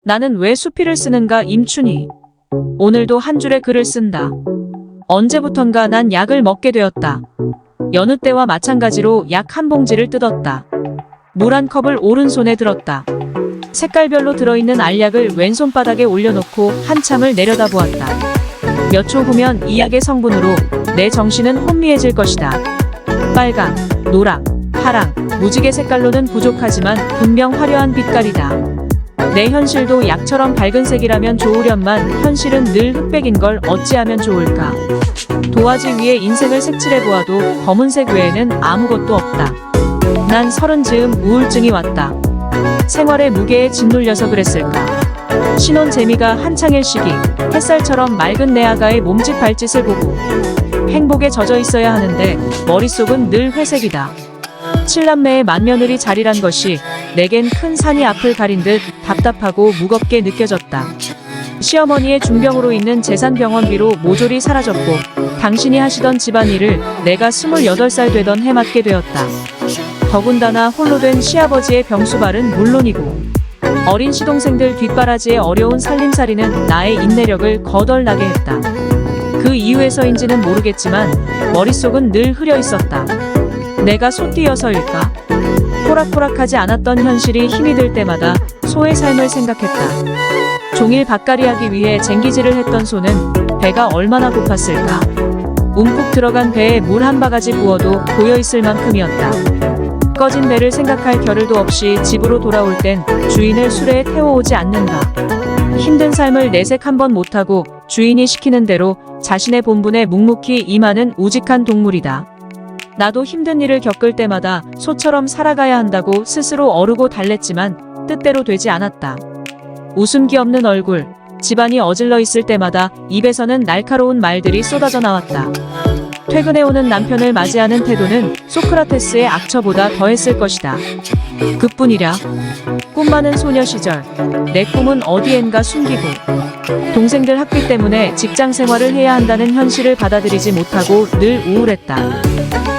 나는 왜 수필을 쓰는가 임춘희. 오늘도 한 줄의 글을 쓴다. 언제부턴가 난 약을 먹게 되었다. 여느 때와 마찬가지로 약 한 봉지를 뜯었다. 물 한 컵을 오른손에 들었다. 색깔별로 들어있는 알약을 왼손바닥에 올려놓고 한참을 내려다보았다. 몇 초 후면 이 약의 성분으로 내 정신은 혼미해질 것이다. 빨강, 노랑, 파랑, 무지개 색깔로는 부족하지만 분명 화려한 빛깔이다. 내 현실도 약처럼 밝은 색이라면 좋으련만 현실은 늘 흑백인 걸 어찌하면 좋을까. 도화지 위에 인생을 색칠해보아도 검은색 외에는 아무것도 없다. 난 30 즈음 우울증이 왔다. 생활의 무게에 짓눌려서 그랬을까. 신혼 재미가 한창일 시기, 햇살처럼 맑은 내 아가의 몸짓 발짓을 보고 행복에 젖어 있어야 하는데 머릿속은 늘 회색이다. 칠남매의 맏며느리 자리란 것이 내겐 큰 산이 앞을 가린 듯 답답하고 무겁게 느껴졌다. 시어머니의 중병으로 있는 재산병원비로 모조리 사라졌고 당신이 하시던 집안일을 내가 28살 되던 해 맡게 되었다. 더군다나 홀로 된 시아버지의 병수발은 물론이고 어린 시동생들 뒷바라지의 어려운 살림살이는 나의 인내력을 거덜나게 했다. 그 이유에서인지는 모르겠지만 머릿속은 늘 흐려 있었다. 내가 소띠여서일까? 호락호락하지 않았던 현실이 힘이 들 때마다 소의 삶을 생각했다. 종일 밭갈이하기 위해 쟁기질을 했던 소는 배가 얼마나 고팠을까? 움푹 들어간 배에 물 한 바가지 부어도 고여있을 만큼이었다. 꺼진 배를 생각할 겨를도 없이 집으로 돌아올 땐 주인을 수레에 태워오지 않는가. 힘든 삶을 내색 한번 못하고 주인이 시키는 대로 자신의 본분에 묵묵히 임하는 우직한 동물이다. 나도 힘든 일을 겪을 때마다 소처럼 살아가야 한다고 스스로 어르고 달랬지만 뜻대로 되지 않았다. 웃음기 없는 얼굴, 집안이 어질러 있을 때마다 입에서는 날카로운 말들이 쏟아져 나왔다. 퇴근해오는 남편을 맞이하는 태도는 소크라테스의 악처보다 더했을 것이다. 그뿐이랴. 꿈 많은 소녀 시절, 내 꿈은 어디엔가 숨기고 동생들 학비 때문에 직장 생활을 해야 한다는 현실을 받아들이지 못하고 늘 우울했다.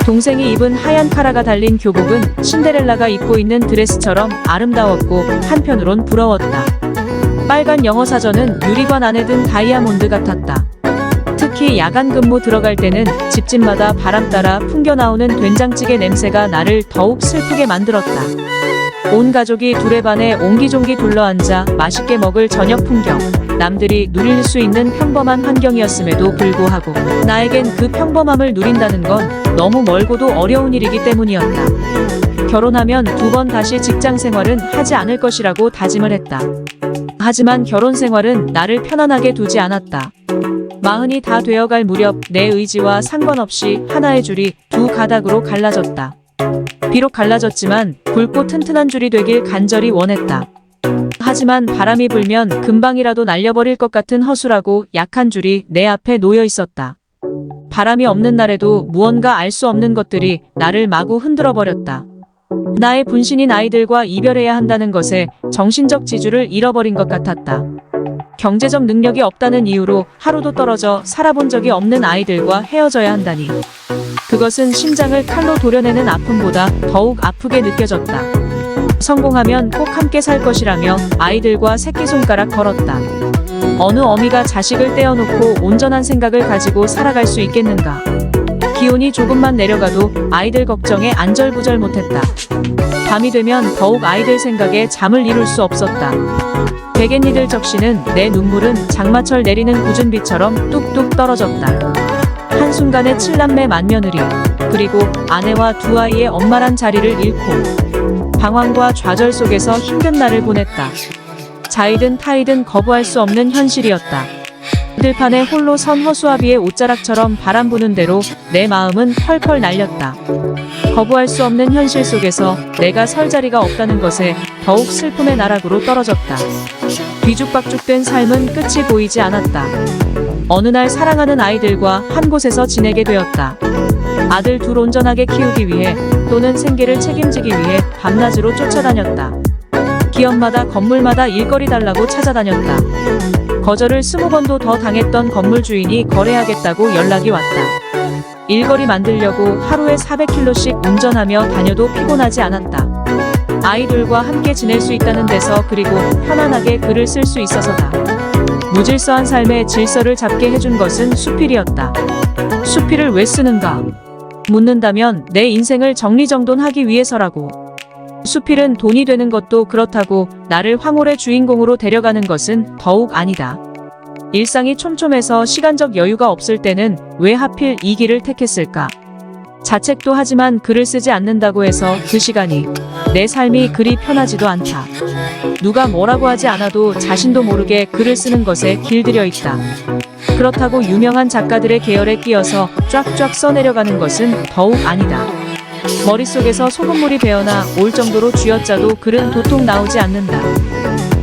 동생이 입은 하얀 카라가 달린 교복은 신데렐라가 입고 있는 드레스처럼 아름다웠고 한편으론 부러웠다. 빨간 영어 사전은 유리관 안에 든 다이아몬드 같았다. 특히 야간 근무 들어갈 때는 집집마다 바람 따라 풍겨나오는 된장찌개 냄새가 나를 더욱 슬프게 만들었다. 온 가족이 두레반에 옹기종기 둘러앉아 맛있게 먹을 저녁 풍경, 남들이 누릴 수 있는 평범한 환경이었음에도 불구하고 나에겐 그 평범함을 누린다는 건 너무 멀고도 어려운 일이기 때문이었다. 결혼하면 2번 다시 직장 생활은 하지 않을 것이라고 다짐을 했다. 하지만 결혼 생활은 나를 편안하게 두지 않았다. 40이 다 되어갈 무렵 내 의지와 상관없이 하나의 줄이 두 가닥으로 갈라졌다. 비록 갈라졌지만 굵고 튼튼한 줄이 되길 간절히 원했다. 하지만 바람이 불면 금방이라도 날려버릴 것 같은 허술하고 약한 줄이 내 앞에 놓여 있었다. 바람이 없는 날에도 무언가 알 수 없는 것들이 나를 마구 흔들어 버렸다. 나의 분신인 아이들과 이별해야 한다는 것에 정신적 지주를 잃어버린 것 같았다. 경제적 능력이 없다는 이유로 하루도 떨어져 살아본 적이 없는 아이들과 헤어져야 한다니. 그것은 심장을 칼로 도려내는 아픔보다 더욱 아프게 느껴졌다. 성공하면 꼭 함께 살 것이라며 아이들과 새끼손가락 걸었다. 어느 어미가 자식을 떼어놓고 온전한 생각을 가지고 살아갈 수 있겠는가. 기온이 조금만 내려가도 아이들 걱정에 안절부절 못했다. 밤이 되면 더욱 아이들 생각에 잠을 이룰 수 없었다. 베갯니들 적시는 내 눈물은 장마철 내리는 굳은 비처럼 뚝뚝 떨어졌다. 한순간에 7남매 맏며느리, 그리고 아내와 2아이의 엄마란 자리를 잃고 방황과 좌절 속에서 힘든 날을 보냈다. 자이든 타이든 거부할 수 없는 현실이었다. 들판에 홀로 선 허수아비의 옷자락처럼 바람 부는 대로 내 마음은 펄펄 날렸다. 거부할 수 없는 현실 속에서 내가 설 자리가 없다는 것에 더욱 슬픔의 나락으로 떨어졌다. 뒤죽박죽된 삶은 끝이 보이지 않았다. 어느 날 사랑하는 아이들과 한 곳에서 지내게 되었다. 아들 둘 온전하게 키우기 위해 또는 생계를 책임지기 위해 밤낮으로 쫓아다녔다. 기업마다 건물마다 일거리 달라고 찾아다녔다. 거절을 20번도 더 당했던 건물 주인이 거래하겠다고 연락이 왔다. 일거리 만들려고 하루에 400km씩 운전하며 다녀도 피곤하지 않았다. 아이들과 함께 지낼 수 있다는 데서 그리고 편안하게 글을 쓸 수 있어서다. 무질서한 삶의 질서를 잡게 해준 것은 수필이었다. 수필을 왜 쓰는가? 묻는다면 내 인생을 정리정돈하기 위해서라고. 수필은 돈이 되는 것도 그렇다고 나를 황홀의 주인공으로 데려가는 것은 더욱 아니다. 일상이 촘촘해서 시간적 여유가 없을 때는 왜 하필 이 길을 택했을까? 자책도 하지만 글을 쓰지 않는다고 해서 그 시간이 내 삶이 그리 편하지도 않다. 누가 뭐라고 하지 않아도 자신도 모르게 글을 쓰는 것에 길들여 있다. 그렇다고 유명한 작가들의 계열에 끼어서 쫙쫙 써내려가는 것은 더욱 아니다. 머릿속에서 소금물이 배어나 올 정도로 쥐어짜도 글은 도통 나오지 않는다.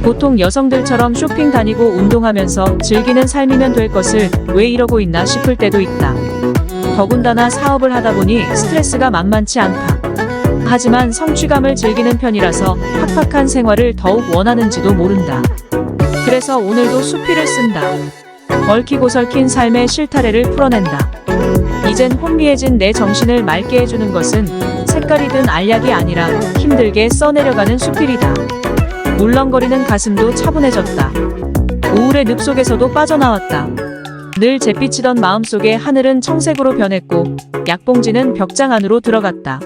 보통 여성들처럼 쇼핑 다니고 운동하면서 즐기는 삶이면 될 것을 왜 이러고 있나 싶을 때도 있다. 더군다나 사업을 하다 보니 스트레스가 만만치 않다. 하지만 성취감을 즐기는 편이라서 팍팍한 생활을 더욱 원하는지도 모른다. 그래서 오늘도 수필을 쓴다. 얽히고 설킨 삶의 실타래를 풀어낸다. 이젠 혼미해진 내 정신을 맑게 해주는 것은 색깔이든 알약이 아니라 힘들게 써내려가는 수필이다. 울렁거리는 가슴도 차분해졌다. 우울의 늪 속에서도 빠져나왔다. 늘 잿빛이던 마음속의 하늘은 청색으로 변했고 약봉지는 벽장 안으로 들어갔다.